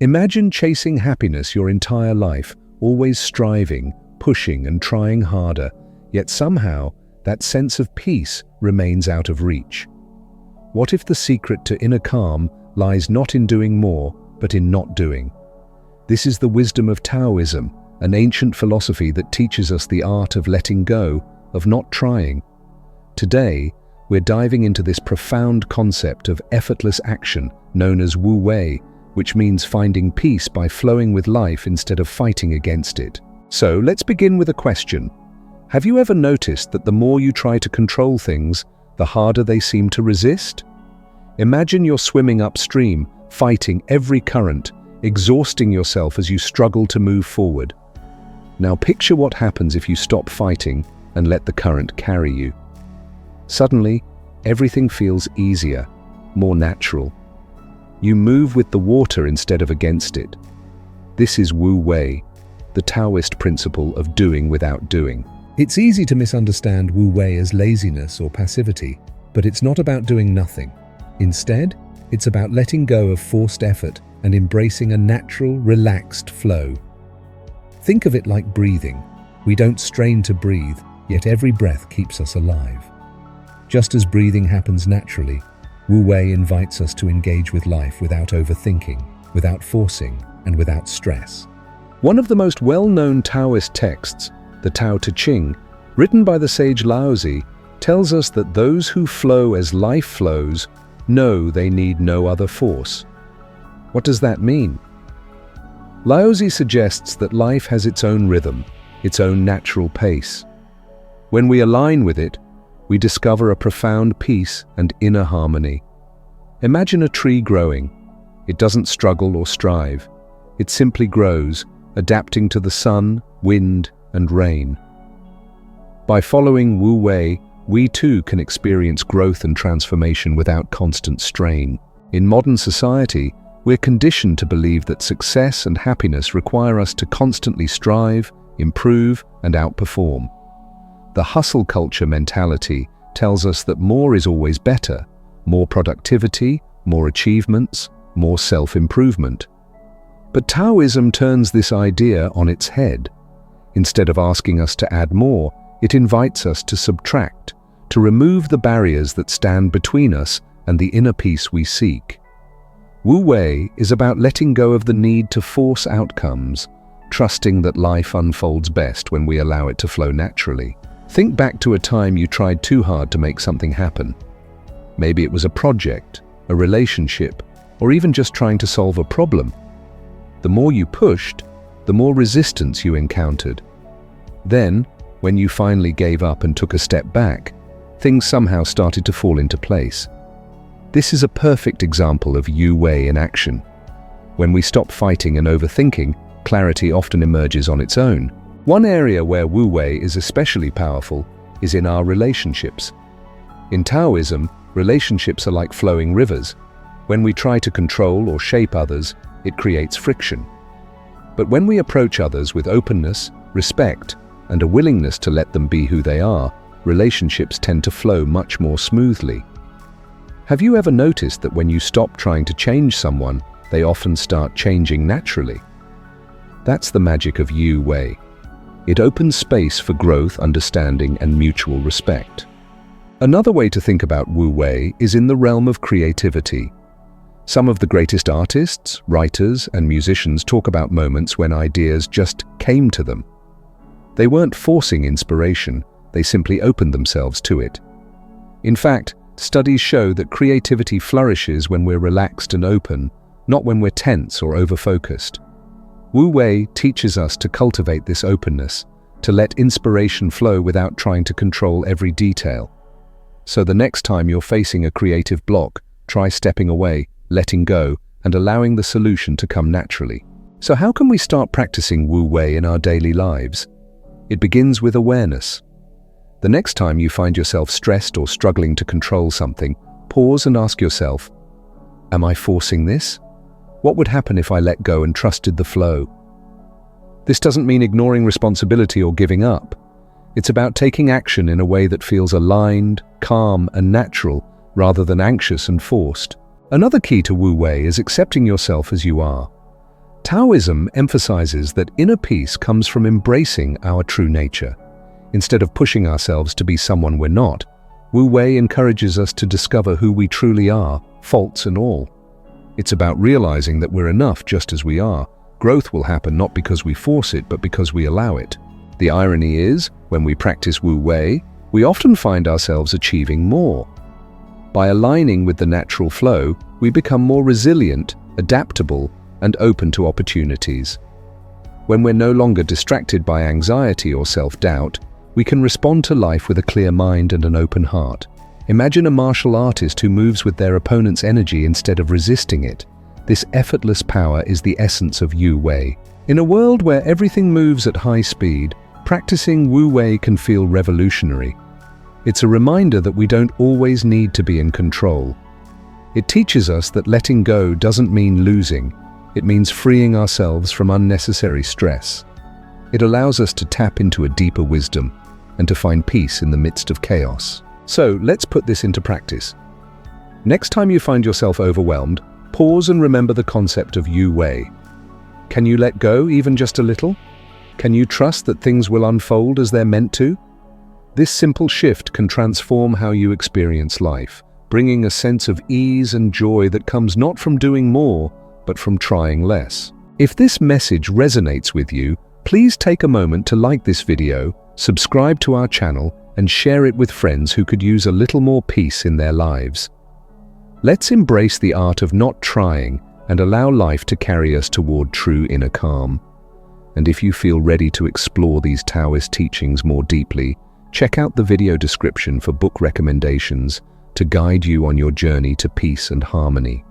Imagine chasing happiness your entire life, always striving, pushing and trying harder, yet somehow that sense of peace remains out of reach. What if the secret to inner calm lies not in doing more, but in not doing? This is the wisdom of Taoism, an ancient philosophy that teaches us the art of letting go, of not trying. Today, we're diving into this profound concept of effortless action known as Wu Wei, which means finding peace by flowing with life instead of fighting against it. So, let's begin with a question. Have you ever noticed that the more you try to control things, the harder they seem to resist? Imagine you're swimming upstream, fighting every current, exhausting yourself as you struggle to move forward. Now picture what happens if you stop fighting and let the current carry you. Suddenly, everything feels easier, more natural. You move with the water instead of against it. This is Wu Wei, the Taoist principle of doing without doing. It's easy to misunderstand Wu Wei as laziness or passivity, but it's not about doing nothing. Instead, it's about letting go of forced effort and embracing a natural, relaxed flow. Think of it like breathing. We don't strain to breathe, yet every breath keeps us alive. Just as breathing happens naturally, Wu Wei invites us to engage with life without overthinking, without forcing, and without stress. One of the most well-known Taoist texts, the Tao Te Ching, written by the sage Laozi, tells us that those who flow as life flows know they need no other force. What does that mean? Laozi suggests that life has its own rhythm, its own natural pace. When we align with it, we discover a profound peace and inner harmony. Imagine a tree growing. It doesn't struggle or strive. It simply grows, adapting to the sun, wind, and rain. By following Wu Wei, we too can experience growth and transformation without constant strain. In modern society, we're conditioned to believe that success and happiness require us to constantly strive, improve, and outperform. The hustle culture mentality tells us that more is always better, more productivity, more achievements, more self-improvement. But Taoism turns this idea on its head. Instead of asking us to add more, it invites us to subtract, to remove the barriers that stand between us and the inner peace we seek. Wu Wei is about letting go of the need to force outcomes, trusting that life unfolds best when we allow it to flow naturally. Think back to a time you tried too hard to make something happen. Maybe it was a project, a relationship, or even just trying to solve a problem. The more you pushed, the more resistance you encountered. Then, when you finally gave up and took a step back, things somehow started to fall into place. This is a perfect example of Wu Wei in action. When we stop fighting and overthinking, clarity often emerges on its own. One area where Wu Wei is especially powerful is in our relationships. In Taoism, relationships are like flowing rivers. When we try to control or shape others, it creates friction. But when we approach others with openness, respect, and a willingness to let them be who they are, relationships tend to flow much more smoothly. Have you ever noticed that when you stop trying to change someone, they often start changing naturally? That's the magic of Wu Wei. It opens space for growth, understanding, and mutual respect. Another way to think about Wu Wei is in the realm of creativity. Some of the greatest artists, writers, and musicians talk about moments when ideas just came to them. They weren't forcing inspiration, they simply opened themselves to it. In fact, studies show that creativity flourishes when we're relaxed and open, not when we're tense or over-focused. Wu Wei teaches us to cultivate this openness, to let inspiration flow without trying to control every detail. So the next time you're facing a creative block, try stepping away, letting go, and allowing the solution to come naturally. So how can we start practicing Wu Wei in our daily lives? It begins with awareness. The next time you find yourself stressed or struggling to control something, pause and ask yourself, am I forcing this? What would happen if I let go and trusted the flow? This doesn't mean ignoring responsibility or giving up. It's about taking action in a way that feels aligned, calm, and natural, rather than anxious and forced. Another key to Wu Wei is accepting yourself as you are. Taoism emphasizes that inner peace comes from embracing our true nature. Instead of pushing ourselves to be someone we're not, Wu Wei encourages us to discover who we truly are, faults and all. It's about realizing that we're enough just as we are. Growth will happen not because we force it, but because we allow it. The irony is, when we practice Wu Wei, we often find ourselves achieving more. By aligning with the natural flow, we become more resilient, adaptable, and open to opportunities. When we're no longer distracted by anxiety or self-doubt, we can respond to life with a clear mind and an open heart. Imagine a martial artist who moves with their opponent's energy instead of resisting it. This effortless power is the essence of Wu Wei. In a world where everything moves at high speed, practicing Wu Wei can feel revolutionary. It's a reminder that we don't always need to be in control. It teaches us that letting go doesn't mean losing. It means freeing ourselves from unnecessary stress. It allows us to tap into a deeper wisdom and to find peace in the midst of chaos. So, let's put this into practice. Next time you find yourself overwhelmed, pause and remember the concept of Wu Wei. Can you let go even just a little? Can you trust that things will unfold as they're meant to? This simple shift can transform how you experience life, bringing a sense of ease and joy that comes not from doing more, but from trying less. If this message resonates with you, please take a moment to like this video, subscribe to our channel, and share it with friends who could use a little more peace in their lives. Let's embrace the art of not trying and allow life to carry us toward true inner calm. And if you feel ready to explore these Taoist teachings more deeply, check out the video description for book recommendations to guide you on your journey to peace and harmony.